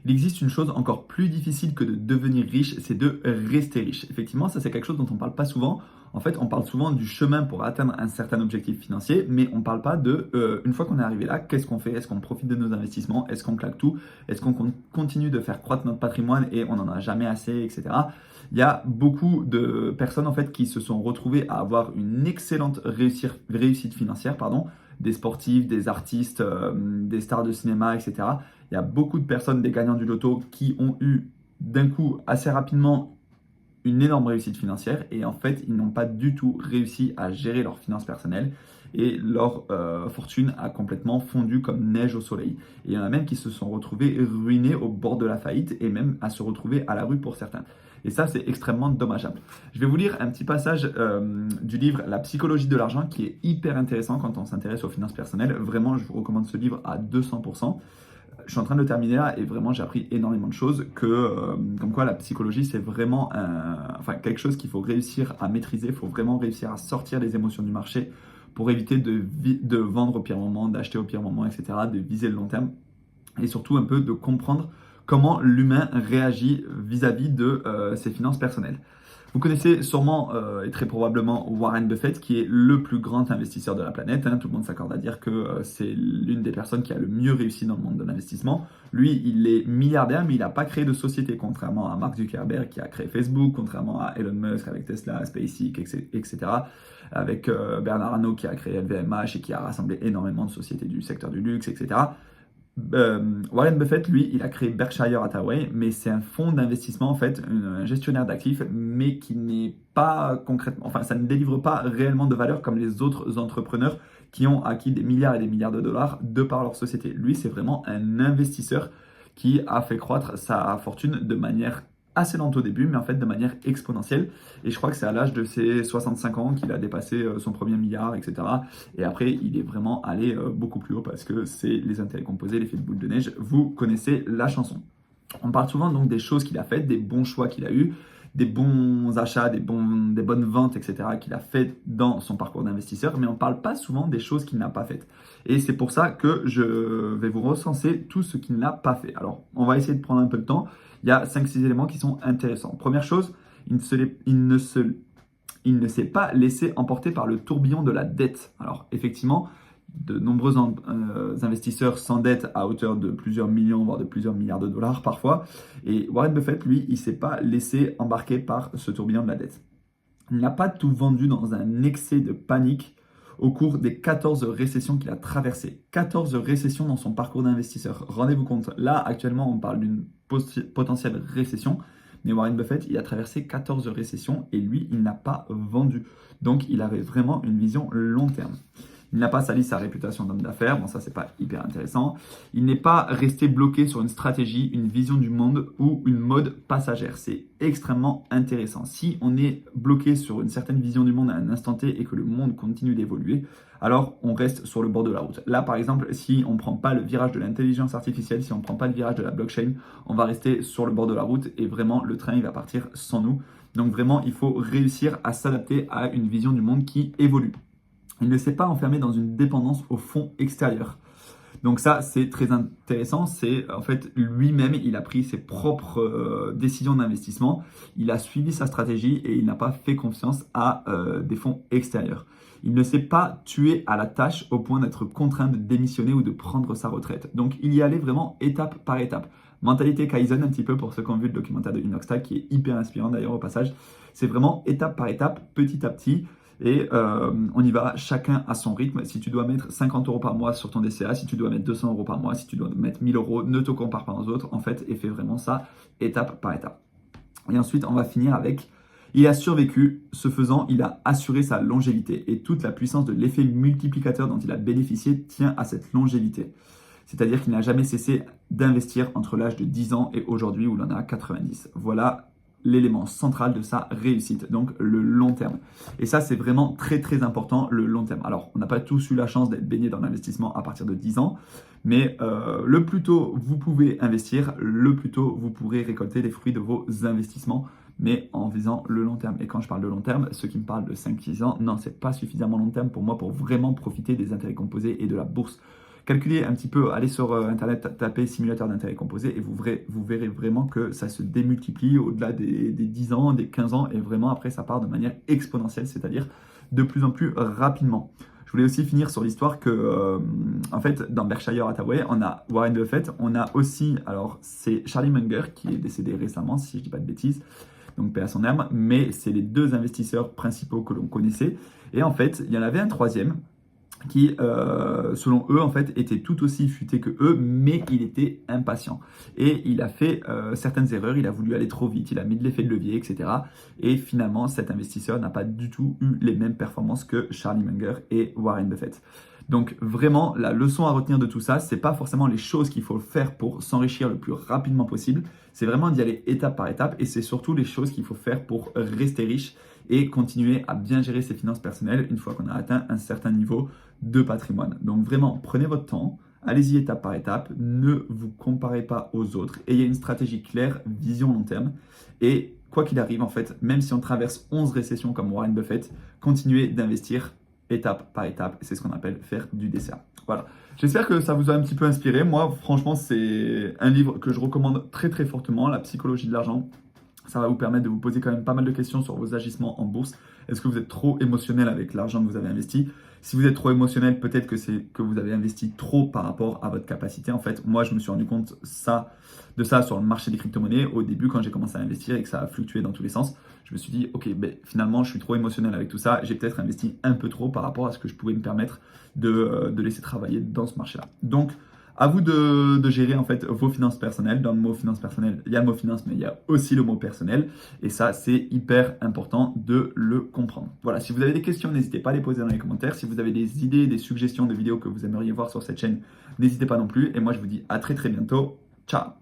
Il existe une chose encore plus difficile que de devenir riche, c'est de rester riche. Effectivement, ça c'est quelque chose dont on ne parle pas souvent. En fait, on parle souvent du chemin pour atteindre un certain objectif financier, mais on ne parle pas de, une fois qu'on est arrivé là, qu'est-ce qu'on fait? Est-ce qu'on profite de nos investissements? Est-ce qu'on claque tout? Est-ce qu'on continue de faire croître notre patrimoine et on n'en a jamais assez, etc. Il y a beaucoup de personnes en fait qui se sont retrouvées à avoir une excellente réussite financière, pardon, des sportifs, des artistes, des stars de cinéma, etc. Il y a beaucoup de personnes, des gagnants du loto, qui ont eu d'un coup assez rapidement une énorme réussite financière et en fait, ils n'ont pas du tout réussi à gérer leurs finances personnelles et leur fortune a complètement fondu comme neige au soleil. Et il y en a même qui se sont retrouvés ruinés au bord de la faillite et même à se retrouver à la rue pour certains. Et ça, c'est extrêmement dommageable. Je vais vous lire un petit passage du livre La psychologie de l'argent qui est hyper intéressant quand on s'intéresse aux finances personnelles. Vraiment, je vous recommande ce livre à 200%. Je suis en train de le terminer là et vraiment j'ai appris énormément de choses comme quoi la psychologie c'est vraiment quelque chose qu'il faut réussir à maîtriser, il faut vraiment réussir à sortir les émotions du marché pour éviter de vendre au pire moment, d'acheter au pire moment, etc., de viser le long terme et surtout un peu de comprendre comment l'humain réagit vis-à-vis de ses finances personnelles. Vous connaissez sûrement et très probablement Warren Buffett, qui est le plus grand investisseur de la planète. Hein. Tout le monde s'accorde à dire que c'est l'une des personnes qui a le mieux réussi dans le monde de l'investissement. Lui, il est milliardaire, mais il n'a pas créé de société, contrairement à Mark Zuckerberg qui a créé Facebook, contrairement à Elon Musk avec Tesla, SpaceX, etc. Avec Bernard Arnault qui a créé LVMH et qui a rassemblé énormément de sociétés du secteur du luxe, etc. Warren Buffett, lui, il a créé Berkshire Hathaway, mais c'est un fonds d'investissement, en fait, un gestionnaire d'actifs, mais qui n'est pas concrètement, enfin, ça ne délivre pas réellement de valeur comme les autres entrepreneurs qui ont acquis des milliards et des milliards de dollars de par leur société. Lui, c'est vraiment un investisseur qui a fait croître sa fortune de manière assez lente au début, mais en fait de manière exponentielle. Et je crois que c'est à l'âge de ses 65 ans qu'il a dépassé son premier milliard, etc. Et après, il est vraiment allé beaucoup plus haut parce que c'est les intérêts composés, l'effet de boule de neige. Vous connaissez la chanson. On parle souvent donc des choses qu'il a faites, des bons choix qu'il a eus, des bons achats, des bonnes ventes, etc. qu'il a fait dans son parcours d'investisseur, mais on ne parle pas souvent des choses qu'il n'a pas faites. Et c'est pour ça que je vais vous recenser tout ce qu'il n'a pas fait. Alors, on va essayer de prendre un peu de temps. Il y a 5-6 éléments qui sont intéressants. Première chose, il ne s'est pas laissé emporter par le tourbillon de la dette. Alors, effectivement, de nombreux investisseurs s'endettent à hauteur de plusieurs millions, voire de plusieurs milliards de dollars parfois. Et Warren Buffett, lui, il ne s'est pas laissé embarquer par ce tourbillon de la dette. Il n'a pas tout vendu dans un excès de panique au cours des 14 récessions qu'il a traversées. 14 récessions dans son parcours d'investisseur. Rendez-vous compte, là, actuellement, on parle d'une potentielle récession, mais Warren Buffett, il a traversé 14 récessions et lui, il n'a pas vendu. Donc, il avait vraiment une vision long terme. Il n'a pas sali sa réputation d'homme d'affaires, bon ça c'est pas hyper intéressant. Il n'est pas resté bloqué sur une stratégie, une vision du monde ou une mode passagère. C'est extrêmement intéressant. Si on est bloqué sur une certaine vision du monde à un instant T et que le monde continue d'évoluer, alors on reste sur le bord de la route. Là par exemple, si on ne prend pas le virage de l'intelligence artificielle, si on ne prend pas le virage de la blockchain, on va rester sur le bord de la route et vraiment le train il va partir sans nous. Donc vraiment il faut réussir à s'adapter à une vision du monde qui évolue. Il ne s'est pas enfermé dans une dépendance au fonds extérieur. Donc ça, c'est très intéressant. C'est en fait lui-même, il a pris ses propres décisions d'investissement. Il a suivi sa stratégie et il n'a pas fait confiance à des fonds extérieurs. Il ne s'est pas tué à la tâche au point d'être contraint de démissionner ou de prendre sa retraite. Donc il y allait vraiment étape par étape. Mentalité Kaizen un petit peu pour ceux qui ont vu le documentaire de Inoxtag qui est hyper inspirant d'ailleurs au passage. C'est vraiment étape par étape, petit à petit. Et on y va chacun à son rythme. Si tu dois mettre 50 euros par mois sur ton DCA, si tu dois mettre 200 euros par mois, si tu dois mettre 1000 euros, ne te compare pas aux autres en fait et fais vraiment ça étape par étape. Et ensuite, on va finir avec il a survécu, ce faisant, il a assuré sa longévité et toute la puissance de l'effet multiplicateur dont il a bénéficié tient à cette longévité. C'est-à-dire qu'il n'a jamais cessé d'investir entre l'âge de 10 ans et aujourd'hui où il en a 90. Voilà l'élément central de sa réussite, donc le long terme. Et ça, c'est vraiment très très important, le long terme. Alors, on n'a pas tous eu la chance d'être baigné dans l'investissement à partir de 10 ans, mais le plus tôt vous pouvez investir, le plus tôt vous pourrez récolter les fruits de vos investissements, mais en visant le long terme. Et quand je parle de long terme, ceux qui me parlent de 5-6 ans, non, c'est pas suffisamment long terme pour moi pour vraiment profiter des intérêts composés et de la bourse. calculez un petit peu, allez sur Internet, tapez simulateur d'intérêt composé et vous verrez vraiment que ça se démultiplie au-delà des 10 ans, des 15 ans et vraiment après ça part de manière exponentielle, c'est-à-dire de plus en plus rapidement. Je voulais aussi finir sur l'histoire que, en fait, dans Berkshire Hathaway, on a Warren Buffett, on a aussi, alors c'est Charlie Munger qui est décédé récemment, si je ne dis pas de bêtises, donc paix à son âme, mais c'est les deux investisseurs principaux que l'on connaissait. Et en fait, il y en avait un troisième qui, selon eux, en fait, était tout aussi futé que eux, mais il était impatient. Et il a fait certaines erreurs, il a voulu aller trop vite, il a mis de l'effet de levier, etc. Et finalement, cet investisseur n'a pas du tout eu les mêmes performances que Charlie Munger et Warren Buffett. Donc vraiment, la leçon à retenir de tout ça, c'est pas forcément les choses qu'il faut faire pour s'enrichir le plus rapidement possible, c'est vraiment d'y aller étape par étape et c'est surtout les choses qu'il faut faire pour rester riche et continuer à bien gérer ses finances personnelles une fois qu'on a atteint un certain niveau de patrimoine. Donc vraiment, prenez votre temps, allez-y étape par étape, ne vous comparez pas aux autres, ayez une stratégie claire, vision long terme et quoi qu'il arrive en fait, même si on traverse 11 récessions comme Warren Buffett, continuez d'investir étape par étape. C'est ce qu'on appelle faire du dessert. Voilà. J'espère que ça vous a un petit peu inspiré. Moi, franchement, c'est un livre que je recommande très très fortement, La psychologie de l'argent. Ça va vous permettre de vous poser quand même pas mal de questions sur vos agissements en bourse. Est-ce que vous êtes trop émotionnel avec l'argent que vous avez investi? Si vous êtes trop émotionnel, peut-être que c'est que vous avez investi trop par rapport à votre capacité. En fait, moi, je me suis rendu compte de ça sur le marché des crypto-monnaies. Au début, quand j'ai commencé à investir et que ça a fluctué dans tous les sens, je me suis dit, ok, ben, finalement, je suis trop émotionnel avec tout ça. J'ai peut-être investi un peu trop par rapport à ce que je pouvais me permettre de laisser travailler dans ce marché-là. Donc, à vous de gérer en fait vos finances personnelles. Dans le mot finance personnelle, il y a le mot finance, mais il y a aussi le mot personnel. Et ça, c'est hyper important de le comprendre. Voilà, si vous avez des questions, n'hésitez pas à les poser dans les commentaires. Si vous avez des idées, des suggestions de vidéos que vous aimeriez voir sur cette chaîne, n'hésitez pas non plus. Et moi, je vous dis à très très bientôt. Ciao!